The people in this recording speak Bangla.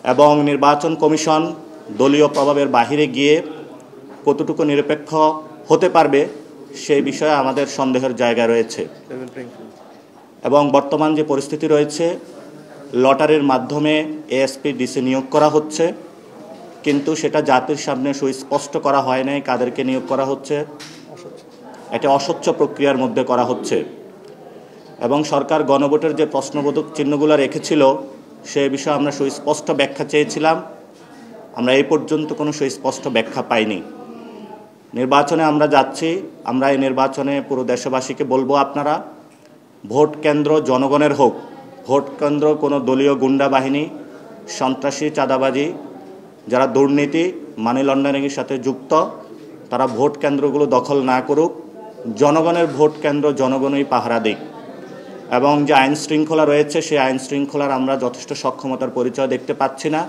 এবং নির্বাচন কমিশন দলীয় প্রভাবের বাহিরে গিয়ে কতটুকু নিরপেক্ষ হতে পারবে সেই বিষয়ে আমাদের সন্দেহের জায়গা রয়েছে। এবং বর্তমান যে পরিস্থিতি রয়েছে, লটারির মাধ্যমে এএসপি ডিসি নিয়োগ করা হচ্ছে, কিন্তু সেটা জাতির সামনে সুস্পষ্ট করা হয় নাই কাদেরকে নিয়োগ করা হচ্ছে। এটা অস্বচ্ছ প্রক্রিয়ার মধ্যে করা হচ্ছে এবং সরকার গণভোটের যে প্রশ্নবোধক চিহ্নগুলো রেখেছিল সে বিষয়ে আমরা সুস্পষ্ট ব্যাখ্যা চেয়েছিলাম। আমরা এই পর্যন্ত কোনো সুস্পষ্ট ব্যাখ্যা পাইনি। নির্বাচনে আমরা যাচ্ছি, আমরা এই নির্বাচনে পুরো দেশবাসীকে বলবো, আপনারা ভোট কেন্দ্র জনগণের হোক। ভোট কেন্দ্র কোনো দলীয় গুন্ডা বাহিনী, সন্ত্রাসী, চাঁদাবাজি, যারা দুর্নীতি, মানি লন্ডারিংয়ের সাথে যুক্ত, তারা ভোট কেন্দ্রগুলো দখল না করুক। জনগণের ভোট কেন্দ্র জনগণই পাহারা দিক এবং যে আইন শৃঙ্খলা রয়েছে সেই আইন শৃঙ্খলার আমরা যথেষ্ট সক্ষমতার পরিচয় দেখতে পাচ্ছি না।